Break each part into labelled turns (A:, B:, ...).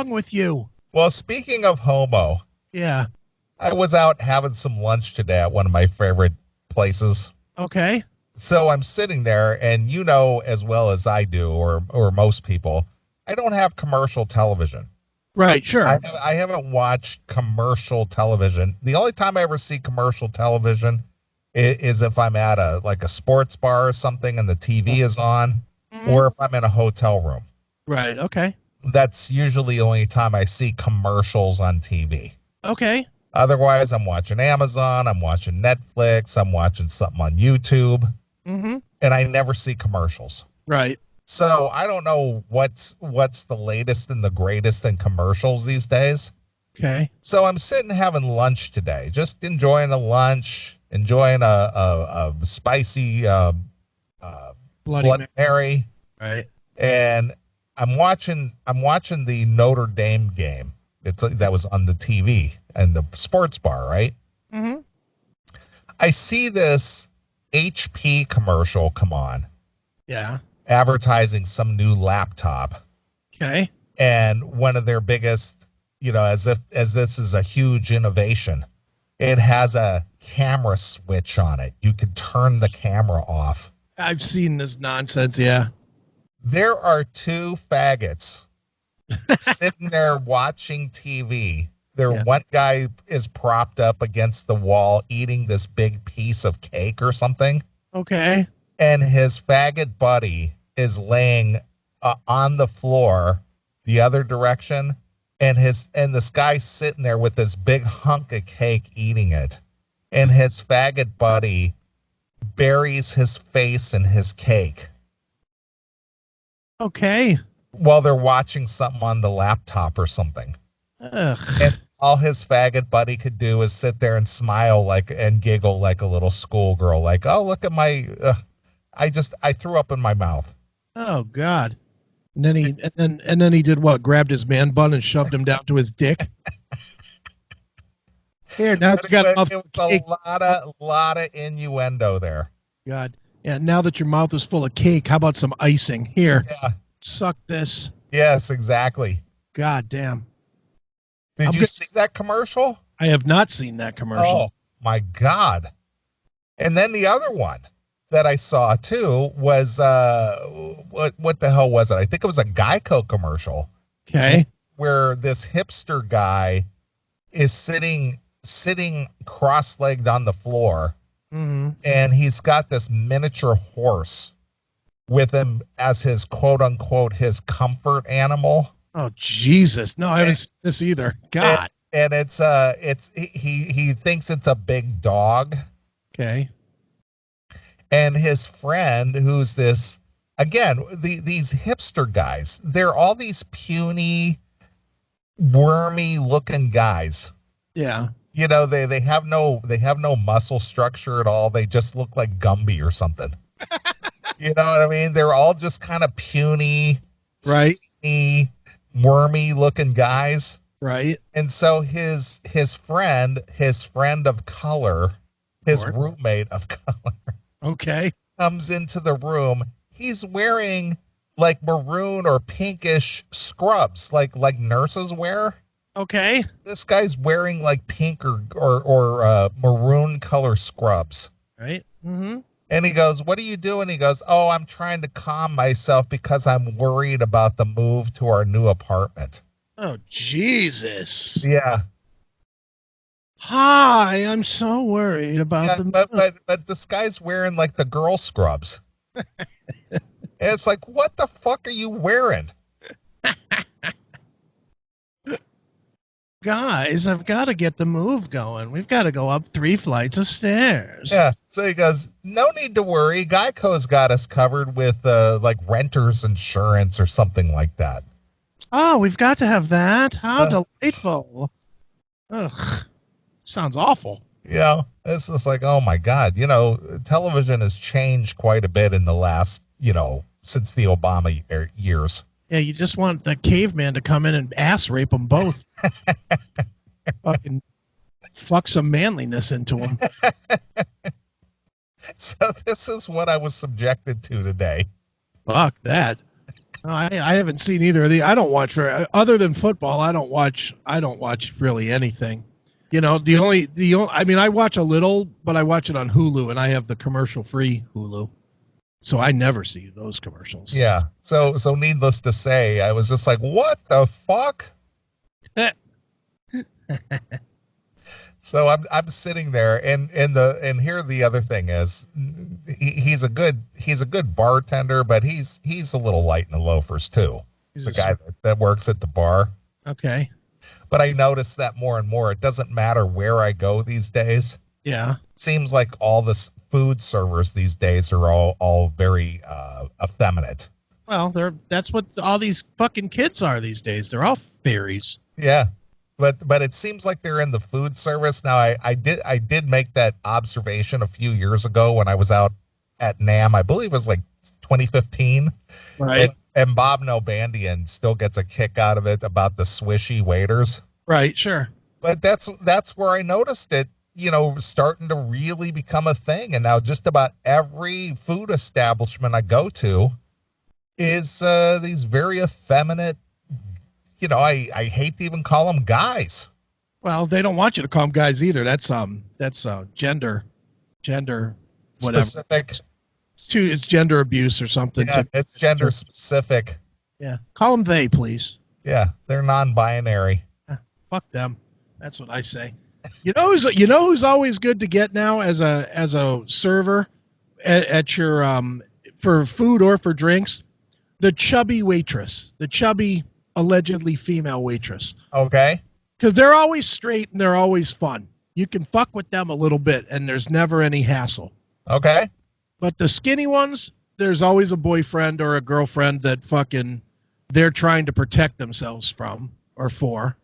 A: wrong with you?
B: Well, speaking of homo,
A: Yeah.
B: I was out having some lunch today at one of my favorite places.
A: Okay.
B: So I'm sitting there, and you know as well as I do, or most people, I don't have commercial television.
A: Right, sure.
B: I haven't watched commercial television. The only time I ever see commercial television is if I'm at a sports bar or something and the TV is on, or if I'm in a hotel room.
A: Right, okay.
B: That's usually the only time I see commercials on TV.
A: Okay.
B: Otherwise, I'm watching Amazon, I'm watching Netflix, I'm watching something on YouTube, and I never see commercials.
A: Right.
B: So I don't know what's the latest and the greatest in commercials these days.
A: Okay.
B: So I'm sitting having lunch today, just enjoying a lunch, enjoying a spicy Bloody Mary.
A: Right.
B: And I'm watching the Notre Dame game. That was on the TV and the sports bar, right?
A: Mm-hmm.
B: I see this HP commercial come on.
A: Yeah.
B: Advertising some new laptop.
A: Okay.
B: And one of their biggest, as this is a huge innovation, it has a camera switch on it. You can turn the camera off.
A: I've seen this nonsense, yeah.
B: There are two faggots sitting there watching TV. One guy is propped up against the wall eating this big piece of cake or something.
A: Okay.
B: And his faggot buddy is laying on the floor the other direction, and this guy's sitting there with this big hunk of cake eating it, and his faggot buddy buries his face in his cake.
A: Okay.
B: While they're watching something on the laptop or something.
A: Ugh.
B: And all his faggot buddy could do is sit there and smile and giggle like a little schoolgirl, like, oh, look at my, I threw up in my mouth.
A: Oh God. And then he did what? Grabbed his man bun and shoved him down to his dick. Here, now you got
B: it was a lot of innuendo there.
A: God. Yeah, now that your mouth is full of cake, how about some icing? Here.
B: Yeah.
A: Suck this.
B: Yes, exactly.
A: God damn.
B: Did you see that commercial?
A: I have not seen that commercial.
B: Oh, my God. And then the other one that I saw, too, was, what the hell was it? I think it was a Geico commercial.
A: Okay.
B: Where this hipster guy is sitting cross-legged on the floor, and he's got this miniature horse with him as his quote-unquote his comfort animal.
A: Oh, Jesus. No, I haven't seen this either. God.
B: And he thinks it's a big dog.
A: Okay.
B: And his friend, who's this, again, these hipster guys, they're all these puny, wormy looking guys.
A: Yeah.
B: They have no muscle structure at all. They just look like Gumby or something. You know what I mean? They're all just kind of puny,
A: right,
B: skinny, wormy looking guys.
A: Right.
B: And so his friend of color, his roommate of color,
A: okay,
B: comes into the room. He's wearing like maroon or pinkish scrubs, like nurses wear.
A: Okay.
B: This guy's wearing like pink or maroon color scrubs.
A: Right. Mm-hmm.
B: And he goes, "What are you doing?" He goes, "Oh, I'm trying to calm myself because I'm worried about the move to our new apartment."
A: Oh, Jesus.
B: Yeah.
A: Hi, I'm so worried about
B: but this guy's wearing like the girl scrubs. And it's like, what the fuck are you wearing?
A: Guys, I've got to get the move going. We've got to go up 3 flights of stairs.
B: Yeah. So he goes, "No need to worry. Geico's got us covered with like renter's insurance or something like that."
A: Oh, we've got to have that. How delightful. Ugh. Sounds awful.
B: It's just like, oh my God, television has changed quite a bit in the last, since the Obama years.
A: Yeah, you just want the caveman to come in and ass rape them both. Fucking fuck some manliness into them.
B: So this is what I was subjected to today.
A: Fuck that. No, I haven't seen either of the. I don't watch other than football. I don't watch really anything. You know, I mean, I watch a little, but I watch it on Hulu, and I have the commercial-free Hulu, so I never see those commercials.
B: Yeah. So needless to say, I was just like, what the fuck? So I'm sitting there, and here the other thing is, he's a good bartender, but he's a little light in the loafers too. The guy that works at the bar.
A: Okay.
B: But I notice that more and more. It doesn't matter where I go these days.
A: Yeah.
B: Seems like all the food servers these days are all very effeminate.
A: Well, that's what all these fucking kids are these days. They're all fairies.
B: Yeah. But it seems like they're in the food service. Now, I did make that observation a few years ago when I was out at NAMM. I believe it was like 2015.
A: Right.
B: And Bob Nobandian still gets a kick out of it about the swishy waiters.
A: Right, sure.
B: But that's where I noticed it, starting to really become a thing. And now just about every food establishment I go to is these very effeminate, I hate to even call them guys.
A: Well, they don't want you to call them guys either. That's gender whatever.
B: Specific.
A: It's gender abuse or something.
B: Yeah, it's gender specific.
A: Yeah. Call them they, please.
B: Yeah, they're non-binary.
A: Fuck them. That's what I say. You know who's always good to get now as a server at your for food or for drinks? The chubby waitress. The chubby allegedly female waitress.
B: Okay.
A: Because they're always straight and they're always fun. You can fuck with them a little bit and there's never any hassle.
B: Okay.
A: But the skinny ones, there's always a boyfriend or a girlfriend that fucking they're trying to protect themselves from or for.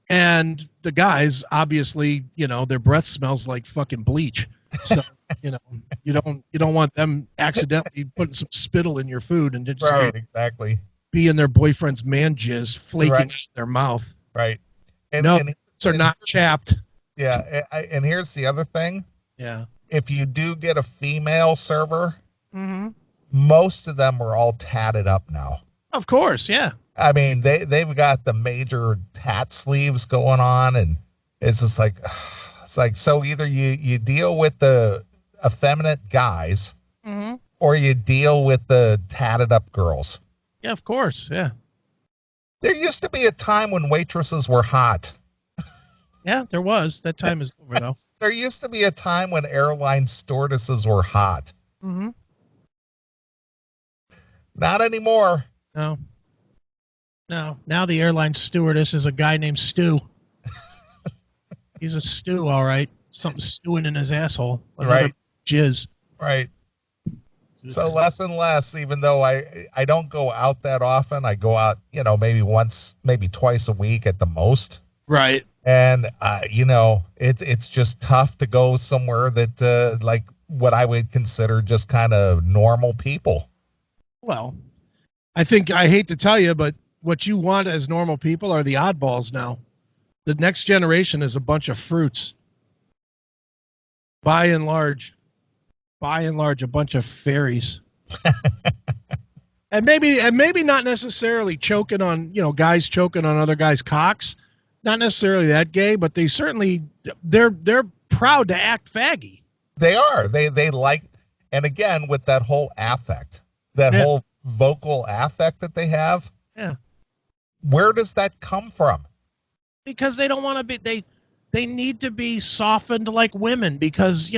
A: And the guys, obviously, their breath smells like fucking bleach. So, you don't want them accidentally putting some spittle in your food and just
B: right, exactly.
A: Be in their boyfriend's man jizz flaking out their mouth.
B: Right.
A: And are not chapped.
B: Yeah. And here's the other thing.
A: Yeah.
B: If you do get a female server,
A: mm-hmm.
B: most of them are all tatted up now.
A: Of course, yeah.
B: I mean, they've got the major tat sleeves going on, and it's just like, so either you deal with the effeminate guys,
A: mm-hmm.
B: or you deal with the tatted up girls.
A: Yeah, of course, yeah.
B: There used to be a time when waitresses were hot.
A: Yeah, there was. That time is over, though.
B: There used to be a time when airline stewardesses were hot.
A: Mm-hmm.
B: Not anymore.
A: No. Now the airline stewardess is a guy named Stu. He's a stew, all right. Something stewing in his asshole.
B: Right.
A: Jizz.
B: Right. So less and less, even though I don't go out that often. I go out, maybe twice a week at the most.
A: Right.
B: And, it's just tough to go somewhere that, like what I would consider just kind of normal people.
A: Well, I hate to tell you, but what you want as normal people are the oddballs now. The next generation is a bunch of fruits. By and large, a bunch of fairies. and maybe not necessarily choking on, guys choking on other guys' cocks. Not necessarily that gay, but they're proud to act faggy.
B: They are. They like, and again, with that whole affect, that whole vocal affect that they have.
A: Yeah.
B: Where does that come from?
A: Because they don't want to be, they need to be softened like women because,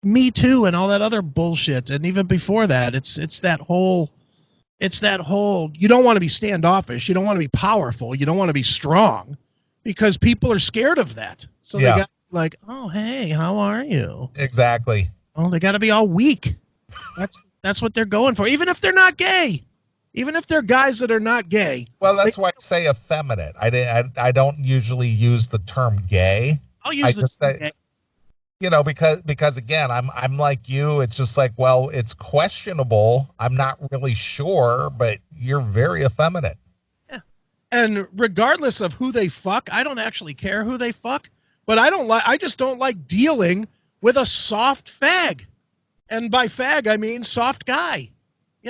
A: Me Too and all that other bullshit. And even before that, it's that whole, you don't want to be standoffish. You don't want to be powerful. You don't want to be strong because people are scared of that. So they got like, oh, hey, how are you?
B: Exactly.
A: Oh, they got to be all weak. That's what they're going for. Even if they're not gay. Even if they're guys that are not gay.
B: Well, that's why I say effeminate. I don't usually use the term gay.
A: I'll use the term gay.
B: Because again, I'm like you. It's just like, well, it's questionable. I'm not really sure, but you're very effeminate.
A: Yeah. And regardless of who they fuck, I don't actually care who they fuck, but I just don't like dealing with a soft fag. And by fag, I mean soft guy.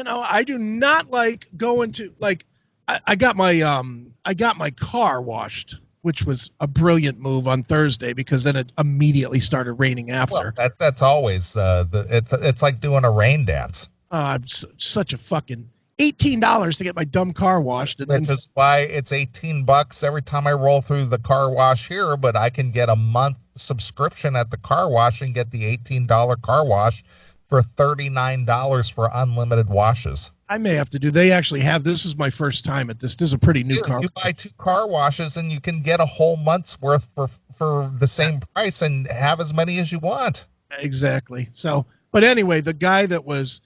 A: I do not like going to like. I got my car washed, which was a brilliant move on Thursday because then it immediately started raining after.
B: Well, that's always it's like doing a rain dance.
A: I'm such a fucking $18 to get my dumb car washed, and
B: Which is why it's $18 every time I roll through the car wash here, but I can get a month subscription at the car wash and get the $18 car wash for $39 for unlimited washes.
A: I may have to do. They actually have. This is my first time at this. This is a pretty new car.
B: You buy 2 car washes and you can get a whole month's worth for the same price and have as many as you want.
A: Exactly. So, but anyway, the guy that was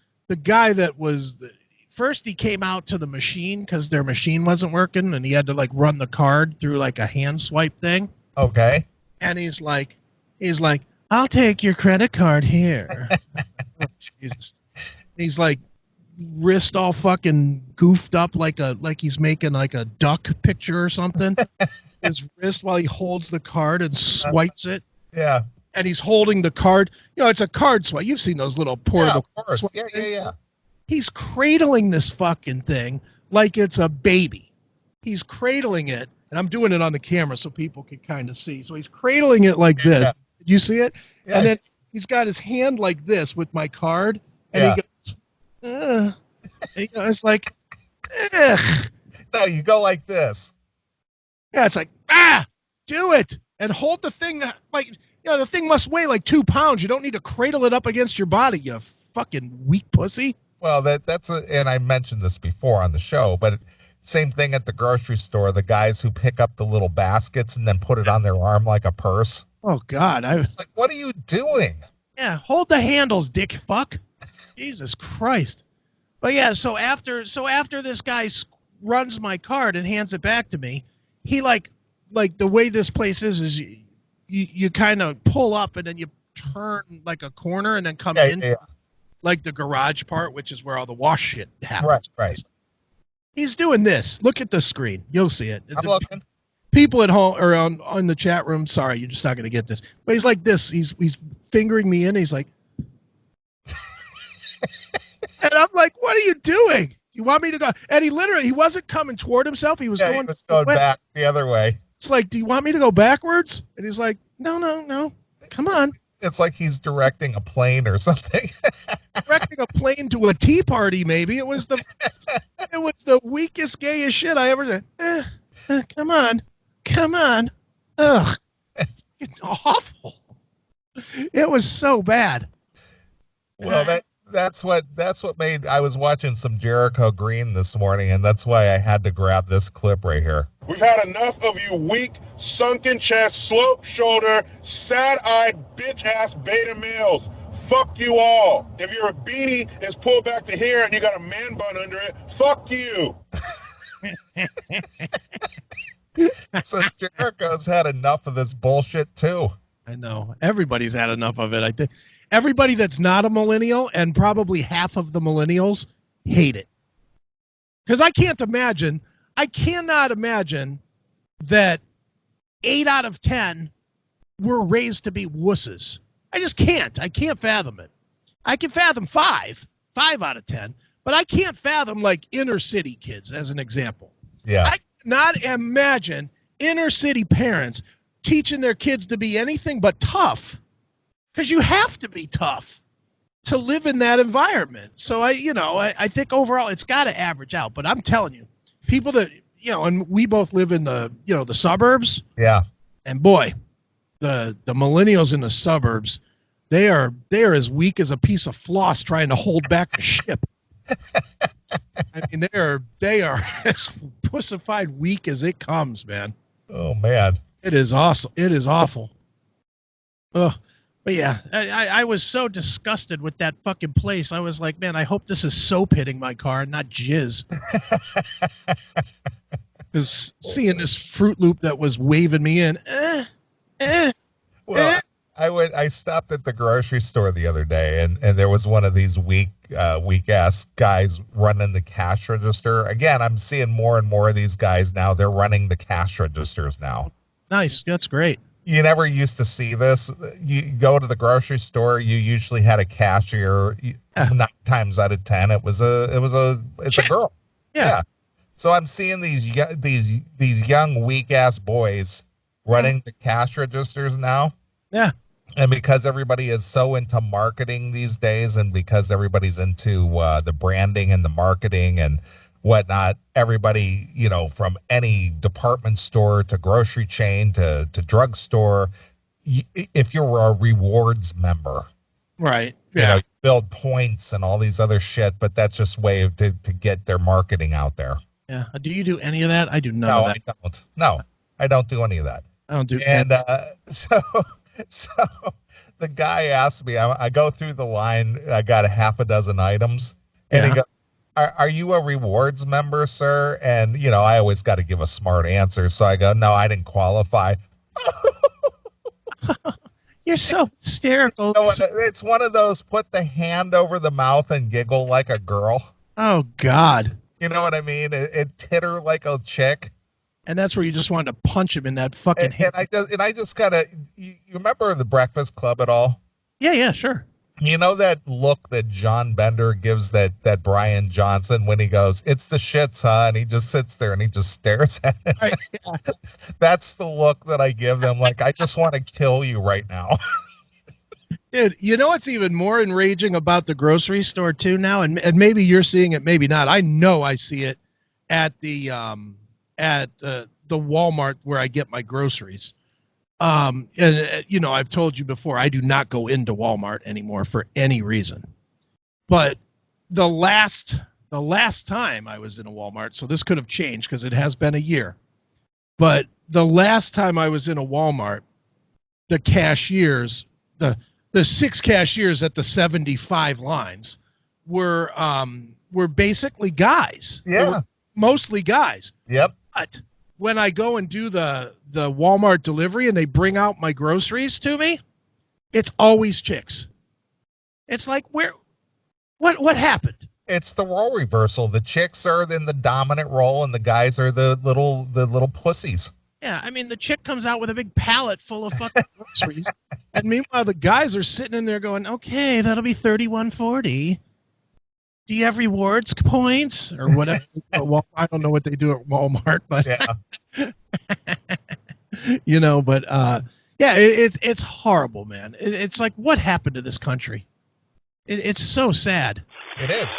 A: first, he came out to the machine because their machine wasn't working, and he had to like run the card through like a hand swipe thing.
B: Okay.
A: And he's like, I'll take your credit card here. Oh, Jesus. He's like, wrist all fucking goofed up like he's making like a duck picture or something. His wrist while he holds the card and swipes it.
B: Yeah.
A: And he's holding the card. It's a card swipe. You've seen those little portable.
B: Yeah, of course. Yeah.
A: He's cradling this fucking thing like it's a baby. He's cradling it, and I'm doing it on the camera so people can kind of see. So he's cradling it like this.
B: Yeah.
A: Did you see it?
B: Yes.
A: And then he's got his hand like this with my card, and he goes, ugh. And it's like, ugh.
B: No, you go like this.
A: Yeah, it's like, do it. And hold the thing like, the thing must weigh like 2 pounds. You don't need to cradle it up against your body, you fucking weak pussy.
B: Well, and I mentioned this before on the show, but same thing at the grocery store. The guys who pick up the little baskets and then put it on their arm like a purse.
A: Oh God,
B: It's like, what are you doing?
A: Yeah, hold the handles, dick fuck. Jesus Christ. But yeah, so after this guy runs my card and hands it back to me, he like the way this place is you kind of pull up and then you turn like a corner and then come in.
B: Yeah.
A: Like the garage part, which is where all the wash shit happens.
B: Right.
A: He's doing this. Look at the screen. You'll see it.
B: I'm looking.
A: People at home or on the chat room, sorry, you're just not going to get this. But he's like this. He's fingering me in. He's like, and I'm like, what are you doing? You want me to go? And he wasn't coming toward himself. He was going
B: back the other way.
A: It's like, do you want me to go backwards? And he's like, no. Come on.
B: It's like he's directing a plane or something.
A: Directing a plane to a tea party, maybe. It was the weakest, gayest shit I ever said. Come on. Ugh. It's awful. It was so bad.
B: Well, that's what made. I was watching some Jericho Green this morning, and that's why I had to grab this clip right here.
C: We've had enough of you weak, sunken chest, slope shoulder, sad-eyed, bitch-ass beta males. Fuck you all. If your beanie is pulled back to here and you got a man bun under it, fuck you.
B: So Jericho's had enough of this bullshit too.
A: I know. Everybody's had enough of it. I think everybody that's not a millennial, and probably half of the millennials, hate it. Because I cannot imagine that 8 out of 10 were raised to be wusses. I just can't. I can't fathom it. I can fathom 5 out of 10, but I can't fathom like inner city kids as an example.
B: Yeah.
A: I cannot imagine inner city parents teaching their kids to be anything but tough, because you have to be tough to live in that environment. So I think overall it's got to average out, but I'm telling you, people that, and we both live in the suburbs.
B: Yeah.
A: And boy, the millennials in the suburbs, they are as weak as a piece of floss trying to hold back a ship. I mean, they are as pussified weak as it comes, man.
B: Oh man.
A: It is awesome. It is awful. Ugh. But yeah, I was so disgusted with that fucking place. I was like, man, I hope this is soap hitting my car, not jizz. Because seeing this Fruit Loop that was waving me in.
B: Well, I stopped at the grocery store the other day, and there was one of these weak ass guys running the cash register. Again, I'm seeing more and more of these guys now. They're running the cash registers now.
A: Nice. That's great.
B: you never used to see this. You go to the grocery store, you usually had a cashier. 9 times out of 10, it's a girl.
A: Yeah.
B: So I'm seeing these young weak ass boys running the cash registers now.
A: Yeah.
B: And because everybody is so into marketing these days, and because everybody's into the branding and the marketing and whatnot, everybody, from any department store to grocery chain to drugstore, if you're a rewards member,
A: right,
B: you build points and all these other shit, but that's just a way to get their marketing out there.
A: Yeah. Do you do any of that? I do none of that.
B: I don't. No, I don't do any of that.
A: I don't do.
B: And so the guy asked me, I go through the line, I got a half a dozen items, and he goes, are you a rewards member, sir? And, I always got to give a smart answer. So I go, no, I didn't qualify.
A: You're so hysterical.
B: It's one of those put the hand over the mouth and giggle like a girl.
A: Oh, God.
B: You know what I mean? It titter like a chick.
A: And that's where you just wanted to punch him in that fucking head.
B: And I just gotta. You remember the Breakfast Club at all?
A: Yeah, sure.
B: You know that look that John Bender gives that Brian Johnson when he goes, "It's the shits, huh?" And he just sits there and he just stares at it.
A: Right, yeah.
B: That's the look that I give them. Like, I just want to kill you right now.
A: Dude, you know what's even more enraging about the grocery store too now, and maybe you're seeing it, maybe not. I know I see it at the Walmart where I get my groceries. And I've told you before, I do not go into Walmart anymore for any reason. But the last time I was in a Walmart, so this could have changed because it has been a year. But the last time I was in a Walmart, the cashiers, the 6 cashiers at the 75 lines were basically guys.
B: Yeah.
A: Mostly guys.
B: Yep.
A: But when I go and do the Walmart delivery and they bring out my groceries to me, it's always chicks. It's like, what happened?
B: It's the role reversal. The chicks are in the dominant role and the guys are the little pussies.
A: Yeah, I mean, the chick comes out with a big pallet full of fucking groceries, and meanwhile the guys are sitting in there going, "Okay, that'll be $31.40. Do you have rewards points or whatever?" Well, I don't know what they do at Walmart, but it's horrible, man. It's like, what happened to this country? It's so sad.
B: It is.